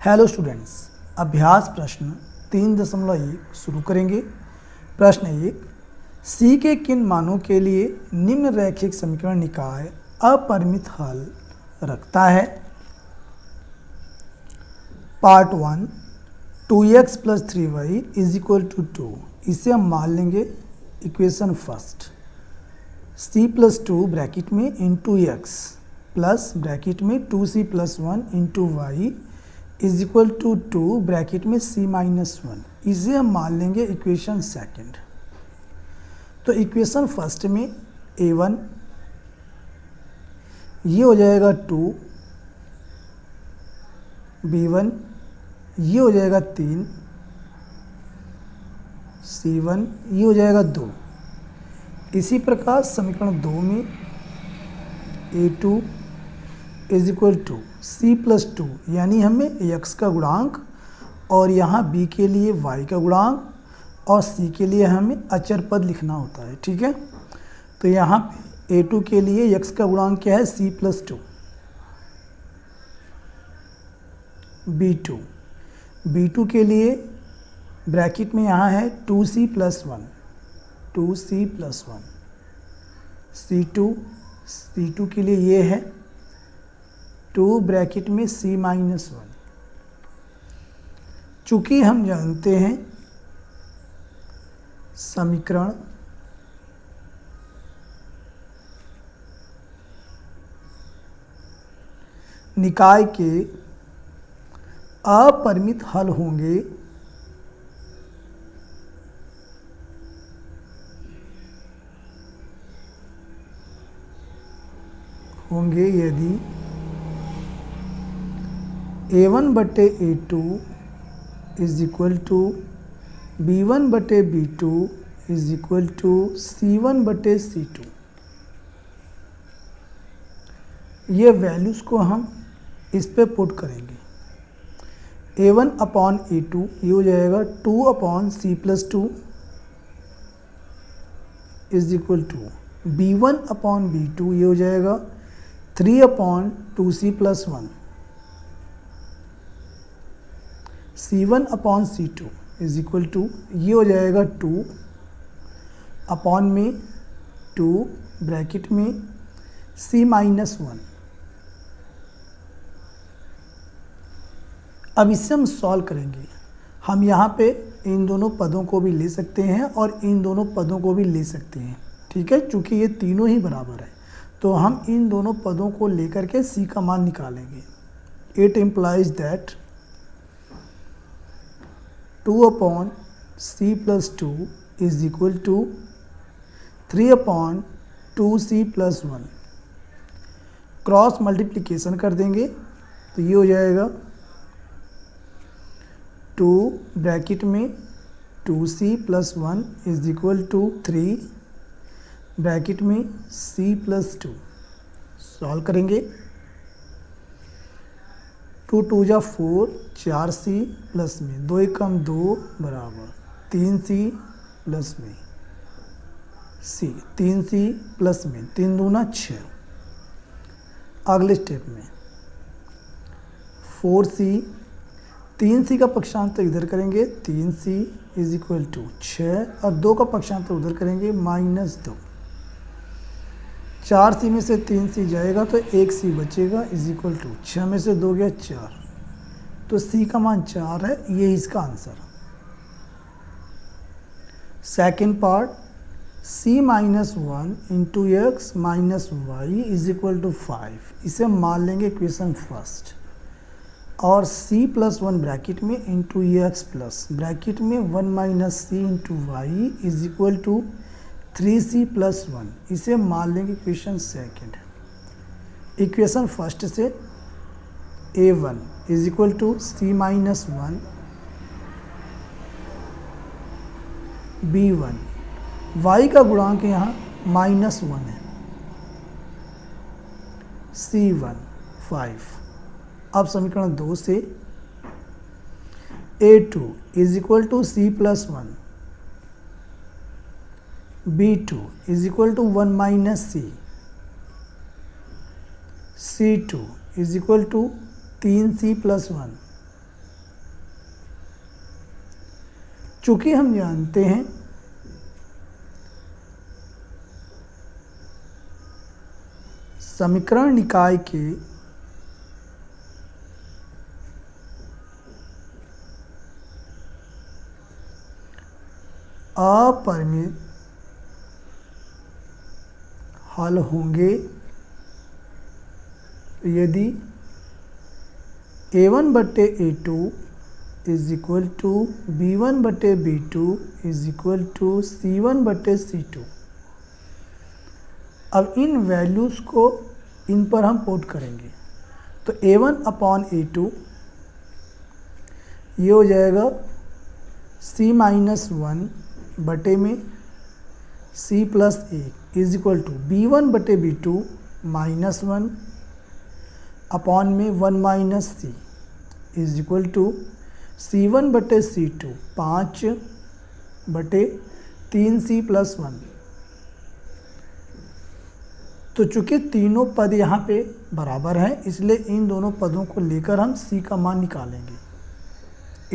Hello students, अभ्यास प्रश्न 3.1 शुरू करेंगे। प्रश्न 1, सी के किन मानों के लिए निम्न रैखिक समीकरण निकाय अपरिमित हल रखता है। Part 1, 2x + 3y = 2। इसे हम मान लेंगे इक्वेशन फर्स्ट। c + 2 ब्रैकेट में इंटू x प्लस ब्रैकेट में 2c + 1 इंटू y = 2 ब्रैकेट में c - 1। इसे हम मान लेंगे इक्वेशन सेकंड। तो इक्वेशन फर्स्ट में a1 ये हो जाएगा 2, b1 ये हो जाएगा 3, c1 ये हो जाएगा 2। इसी प्रकार समीकरण 2 में a2 = c + 2 यानी हमें x का गुणांक और यहाँ b के लिए y का गुणांक और c के लिए हमें अचर पद लिखना होता है। ठीक है, तो यहाँ पे a2 के लिए x का गुणांक क्या है, c + 2। b2 के लिए ब्रैकेट में यहाँ है 2c + 1, 2c + 1। c2 के लिए ये है 2 ब्रैकेट में c - 1। चूँकि हम जानते हैं समीकरण निकाय के अपरिमित हल होंगे यदि a1/a2 = b1/b2 = c1/c2। ये वैल्यूज़ को हम इस पे पुट करेंगे। a1/a2 ये हो जाएगा 2/c + 2 = b1/b2 ये हो जाएगा 3/2c + 1। c1/c2 = ये हो जाएगा 2 में 2 ब्रैकेट में c - 1। अब इससे हम सॉल्व करेंगे। हम यहाँ पे इन दोनों पदों को भी ले सकते हैं और इन दोनों पदों को भी ले सकते हैं। ठीक है, चूँकि ये तीनों ही बराबर है तो हम इन दोनों पदों को लेकर के c का मान निकालेंगे। It implies that 2/c + 2 = 3/2c + 1। Cross multiplication कर देंगे तो ये हो जाएगा 2 ब्रैकेट में 2c + 1 = 3 ब्रैकेट में c + 2। सॉल्व करेंगे 2 × 2 = 4, 4c प्लस में 2 × 2 बराबर 3c प्लस में c, 3c प्लस में 3 दूना 6। अगले स्टेप में 4c, 3c का पक्षांतर इधर करेंगे 3c = 6 और 2 का पक्षांतर उधर करेंगे -2। 4c में से 3c जाएगा तो 1c बचेगा = 6 में से 2 गया 4, तो c का मान 4 है। ये इसका answer. Second part, c - 1 × x - y = 5। इसे हम मान लेंगे इक्वेशन फर्स्ट और c + 1 ब्रैकेट में इंटू x प्लस ब्रैकेट में 1 - c इंटू y = 3c + 1। इसे मान लेंगे इक्वेशन सेकंड। इक्वेशन फर्स्ट से a1 = c - 1, b1 y का गुणांक यहाँ -1 है, c1 5। अब समीकरण 2 से a2 = c + 1, b2 = 1 - c, c2 = 3c + 1, चूंकि हम जानते हैं समीकरण निकाय के अपरिमित हल होंगे यदि a1/a2 is equal to b1/b2 is equal to c1/c2। अब इन वैल्यूज़ को इन पर हम पुट करेंगे तो a1/a2 ये हो जाएगा c-1 बटे में c+1 is equal to b1/b2 -1 upon में 1 minus c is equal to c1/c2 5/3c+1। तो चूँकि तीनों पद यहाँ पे बराबर हैं इसलिए इन दोनों पदों को लेकर हम c का मान निकालेंगे।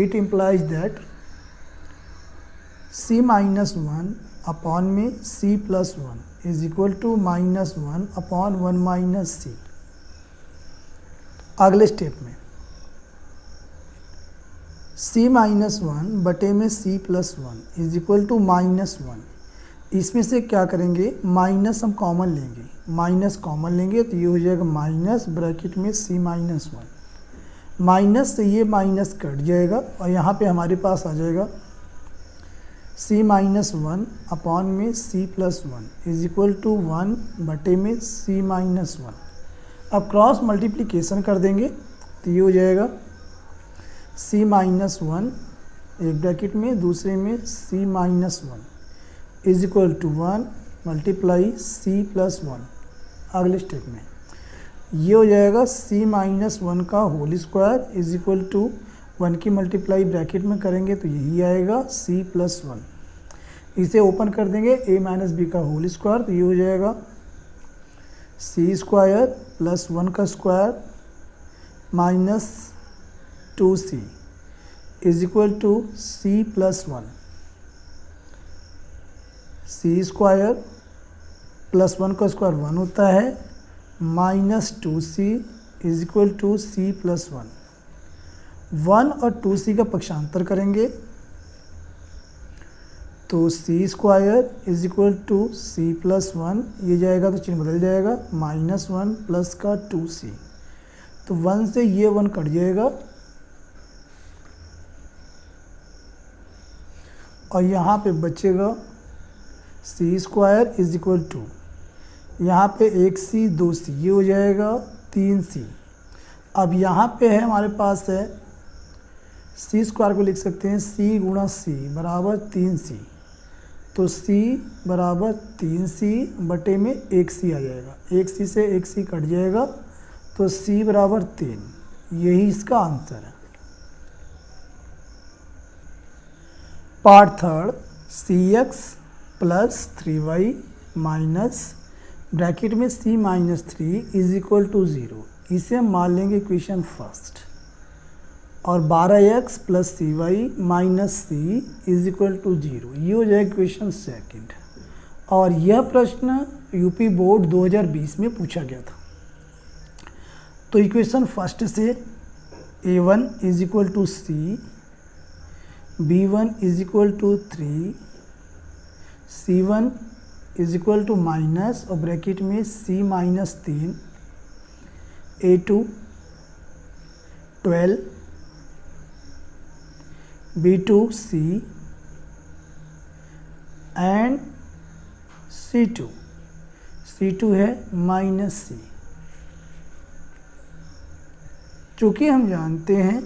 It implies that c-1 upon में c+1 is equal to -1 upon 1 minus c। अगले स्टेप में c-1 बटे में c+1 इज इक्वल टू -1। इसमें से क्या करेंगे, माइनस हम कॉमन लेंगे, माइनस कॉमन लेंगे तो ये हो जाएगा माइनस ब्रैकेट में c-1। माइनस से ये माइनस कट जाएगा और यहाँ पे हमारे पास आ जाएगा c-1 अपॉन में c+1 इज इक्वल टू 1 बटे में c-1। अब क्रॉस मल्टीप्लिकेशन कर देंगे तो ये हो जाएगा c-1 एक ब्रैकेट में, दूसरे में c-1 is equal to 1 multiply c+1। अगले स्टेप में ये हो जाएगा c-1 का whole square is equal to 1 की मल्टीप्लाई ब्रैकेट में करेंगे तो यही आएगा c+1। इसे ओपन कर देंगे a - b का होल स्क्वायर तो ये हो जाएगा c² प्लस 1 का square minus 2c is equal to c+1। c² plus 1 का स्क्वायर 1 होता है minus 2c is equal to c+1। 1 और 2c का पक्षांतर करेंगे तो c² is equal to c+1, ये जाएगा तो चिन्ह बदल जाएगा -1 प्लस का 2c, तो 1 से ये 1 कट जाएगा और यहाँ पे बचेगा c² इज इक्वल टू यहाँ पे 1c 2c ये हो जाएगा 3c। अब यहाँ पे है हमारे पास है c² को लिख सकते हैं c गुणा c बराबर 3c, तो c बराबर 3c बटे में 1c आ जाएगा, 1c से 1c कट जाएगा तो c बराबर 3, यही इसका आंसर है। Part third, cx plus 3y minus bracket में c-3 इज इक्वल टू 0, इसे हम मान लेंगे इक्वेशन फर्स्ट। और 12x plus cy minus c is equal to 0, ये हो जाएगा इक्वेशन सेकंड। और यह प्रश्न यूपी बोर्ड 2020 में पूछा गया था। तो इक्वेशन फर्स्ट से a1 is equal to c, b1 is equal to 3, c1 is equal to minus और ब्रैकेट में c-3, a2 12, b2 c and c2 है माइनस c। चूँकि हम जानते हैं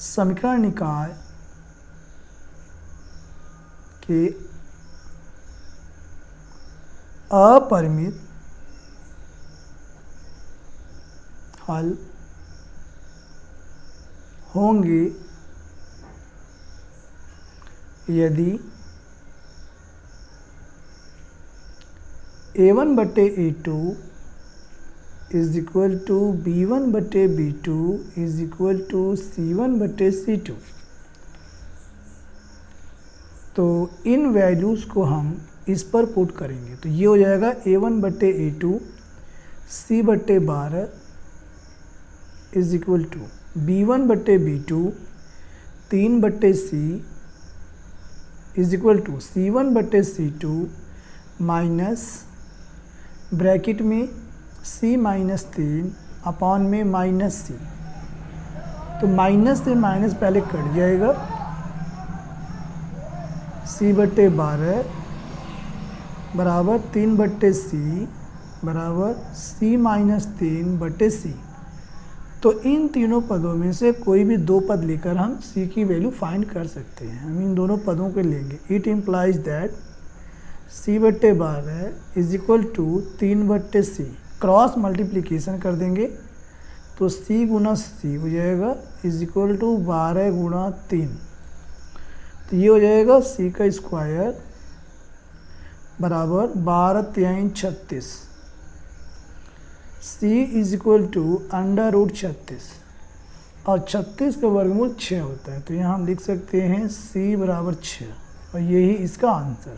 समीकरण निकाय के अपरिमित हल होंगे यदि a1/a2 is equal to B1/B2 is equal to C1/C2। तो इन वैल्यूज़ को हम इस पर पुट करेंगे तो ये हो जाएगा A1/A2 C/12 is equal to B1/B2 3/C is equal to C1/C2 minus bracket में C-3 अपॉन में -C। तो माइनस से माइनस पहले कट जाएगा, C/12 बराबर 3/C बराबर C-3/C। तो इन तीनों पदों में से कोई भी दो पद लेकर हम C की वैल्यू फाइंड कर सकते हैं। हम इन दोनों पदों को लेंगे। It implies that C/12 is equal to 3/C। Cross multiplication कर देंगे तो C गुना C हो जाएगा इज इक्वल टू 12 गुणा 3। तो ये हो जाएगा C का स्क्वायर बराबर 12×3 = 36। C इज इक्वल टू √36 और 36 का वर्गमूल 6 होता है। तो यहाँ हम लिख सकते हैं C बराबर 6 और यही इसका आंसर।